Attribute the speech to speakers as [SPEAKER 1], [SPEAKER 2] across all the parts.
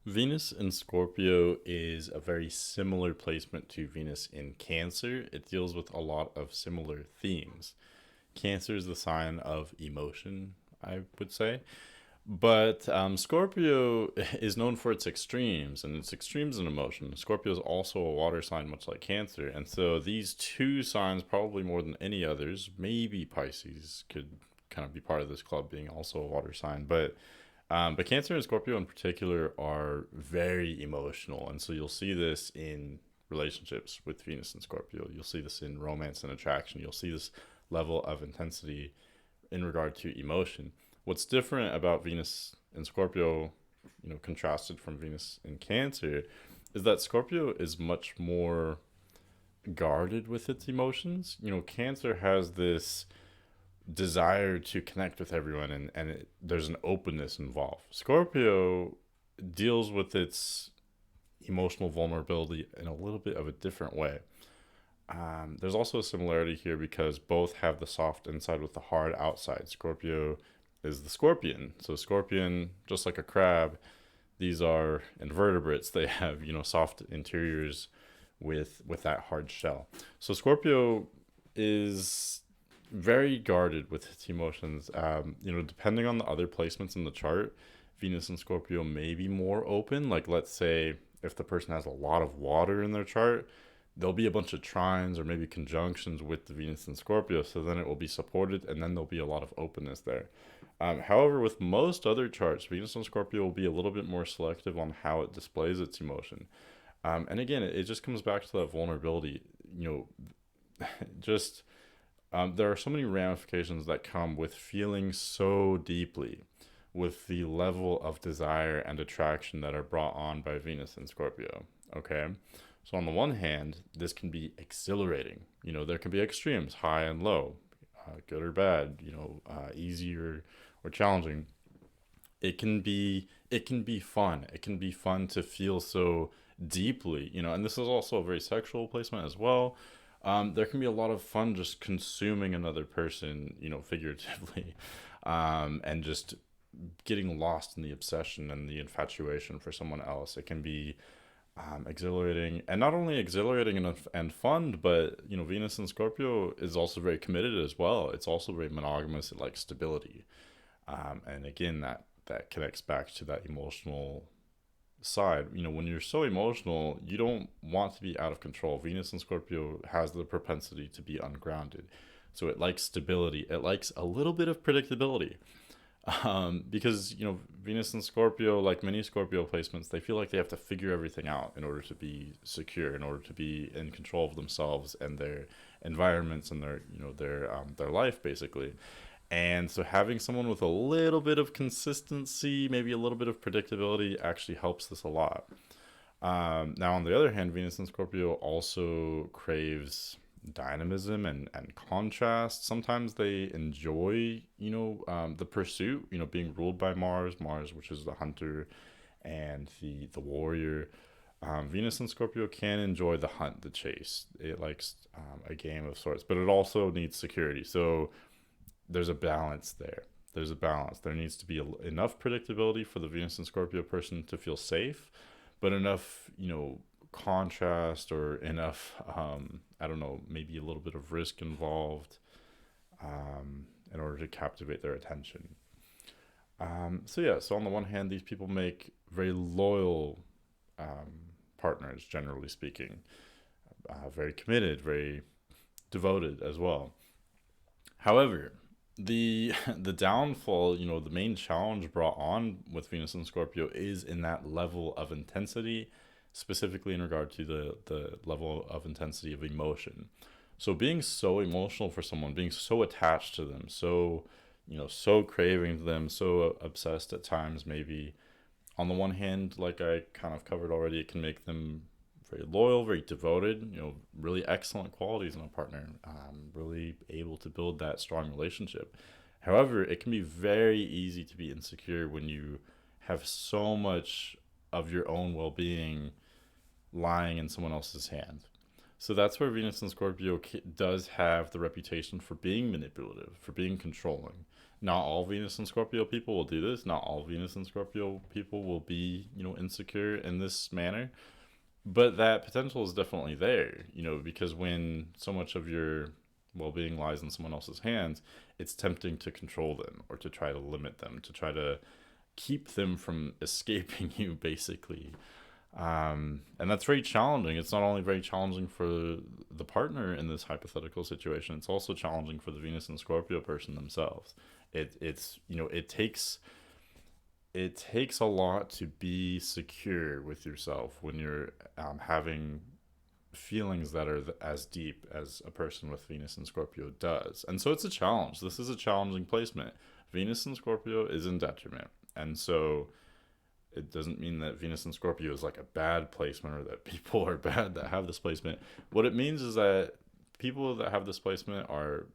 [SPEAKER 1] Venus in Scorpio is a very similar placement to Venus in Cancer. It deals with a lot of similar themes. Cancer is the sign of emotion, I would say. But Scorpio is known for its extremes, and its extremes in emotion. Scorpio is also a water sign, much like Cancer. And so these two signs, probably more than any others, maybe Pisces could kind of be part of this club, being also a water sign. But Cancer and Scorpio in particular are very emotional, and so you'll see this in relationships with Venus and Scorpio. You'll see this in romance and attraction. You'll see this level of intensity in regard to emotion. What's different about Venus and Scorpio, contrasted from Venus in Cancer, is that Scorpio is much more guarded with its emotions. Cancer has this desire to connect with everyone, and there's an openness involved. Scorpio deals with its emotional vulnerability in a little bit of a different way. There's also a similarity here because both have the soft inside with the hard outside. Scorpio is the scorpion. So scorpion, just like a crab, these are invertebrates. They have, soft interiors with that hard shell. So Scorpio is very guarded with its emotions. Depending on the other placements in the chart, Venus and Scorpio may be more open. Like, let's say if the person has a lot of water in their chart, there'll be a bunch of trines or maybe conjunctions with the Venus and Scorpio. So then it will be supported, and then there'll be a lot of openness there. However, with most other charts, Venus and Scorpio will be a little bit more selective on how it displays its emotion. And again, it just comes back to that vulnerability. Just there are so many ramifications that come with feeling so deeply with the level of desire and attraction that are brought on by Venus and Scorpio. Okay. So, on the one hand, this can be exhilarating. There can be extremes, high and low, good or bad, easy or challenging. It can be fun. It can be fun to feel so deeply, and this is also a very sexual placement as well. There can be a lot of fun just consuming another person, figuratively, and just getting lost in the obsession and the infatuation for someone else. It can be exhilarating, and not only exhilarating and fun, but Venus and Scorpio is also very committed as well. It's also very monogamous. It likes stability, and again, that connects back to that emotional side. When you're so emotional, you don't want to be out of control. Venus and Scorpio has the propensity to be ungrounded. So it likes stability. It likes a little bit of predictability. Because, Venus and Scorpio, like many Scorpio placements, they feel like they have to figure everything out in order to be secure, in order to be in control of themselves and their environments and their life, basically. And so having someone with a little bit of consistency, maybe a little bit of predictability, actually helps this a lot. Now, on the other hand, Venus and Scorpio also craves dynamism and contrast. Sometimes they enjoy, the pursuit, being ruled by Mars, which is the hunter and the warrior. Venus and Scorpio can enjoy the hunt, the chase. It likes a game of sorts, but it also needs security. So there's a balance there. There's a balance. There needs to be enough predictability for the Venus and Scorpio person to feel safe, but enough, contrast or enough, I don't know, maybe a little bit of risk involved in order to captivate their attention. So on the one hand, these people make very loyal partners, generally speaking, very committed, very devoted as well. However, the the downfall, the main challenge brought on with Venus and Scorpio is in that level of intensity, specifically in regard to the level of intensity of emotion. So being so emotional for someone, being so attached to them, so craving them, so obsessed at times, maybe on the one hand, like I kind of covered already, it can make them very loyal, very devoted, really excellent qualities in a partner, really able to build that strong relationship. However, it can be very easy to be insecure when you have so much of your own well being lying in someone else's hand. So that's where Venus and Scorpio does have the reputation for being manipulative, for being controlling. Not all Venus and Scorpio people will do this. Not all Venus and Scorpio people will be, insecure in this manner. But that potential is definitely there, because when so much of your well being lies in someone else's hands, it's tempting to control them or to try to limit them, to try to keep them from escaping you, basically. And that's very challenging. It's not only very challenging for the partner in this hypothetical situation, it's also challenging for the Venus and Scorpio person themselves. It takes a lot to be secure with yourself when you're having feelings that are as deep as a person with Venus and Scorpio does. And so it's a challenge. This is a challenging placement. Venus and Scorpio is in detriment. And so it doesn't mean that Venus and Scorpio is like a bad placement or that people are bad that have this placement. What it means is that people that have this placement are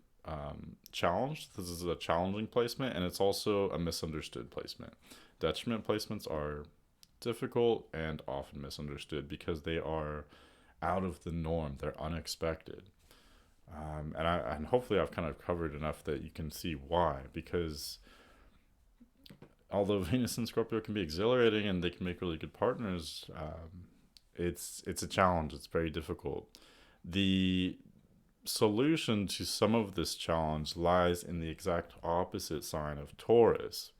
[SPEAKER 1] challenged. This is a challenging placement, and it's also a misunderstood placement. Detriment placements are difficult and often misunderstood because they are out of the norm. They're unexpected. And hopefully I've kind of covered enough that you can see why. Because although Venus and Scorpio can be exhilarating and they can make really good partners, it's a challenge. It's very difficult. The solution to some of this challenge lies in the exact opposite sign of Taurus.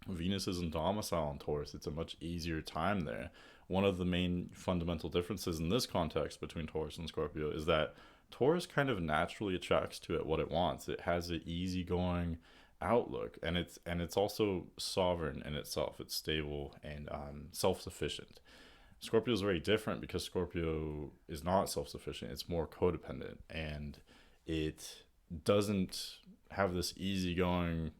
[SPEAKER 1] Venus is in domicile in Taurus. It's a much easier time there. One of the main fundamental differences in this context between Taurus and Scorpio is that Taurus kind of naturally attracts to it what it wants. It has an easygoing outlook, and it's also sovereign in itself. It's stable and self-sufficient. Scorpio is very different because Scorpio is not self-sufficient. It's more codependent, and it doesn't have this easygoing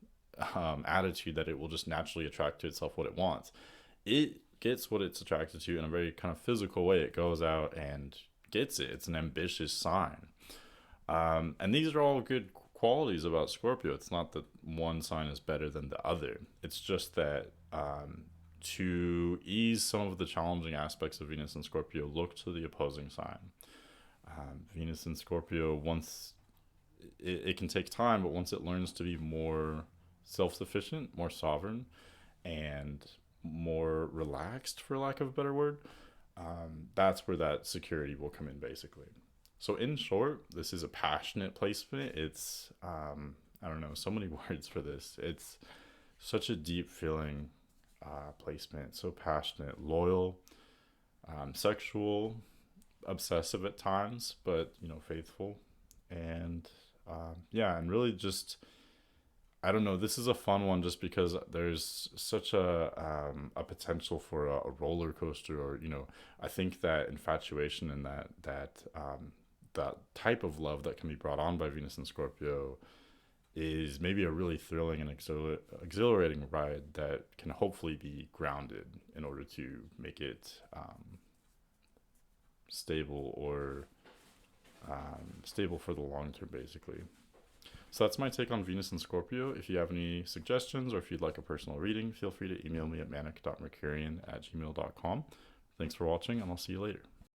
[SPEAKER 1] attitude that it will just naturally attract to itself what it wants. It gets what it's attracted to in a very kind of physical way. It goes out and gets it. It's an ambitious sign. And these are all good qualities about Scorpio. It's not that one sign is better than the other. It's just that to ease some of the challenging aspects of Venus and Scorpio, look to the opposing sign. Venus and Scorpio, once it can take time, but once it learns to be more self-sufficient, more sovereign, and more relaxed, for lack of a better word, that's where that security will come in, basically. So in short, this is a passionate placement. It's I don't know, so many words for this. It's such a deep feeling placement, so passionate, loyal, sexual, obsessive at times, but faithful, and and really just, I don't know. This is a fun one just because there's such a potential for a roller coaster, or I think that infatuation and that type of love that can be brought on by Venus and Scorpio is maybe a really thrilling and exhilarating ride that can hopefully be grounded in order to make it stable, or stable for the long term, basically. So that's my take on Venus and Scorpio. If you have any suggestions or if you'd like a personal reading, feel free to email me at manic.mercurian@gmail.com. Thanks for watching, and I'll see you later.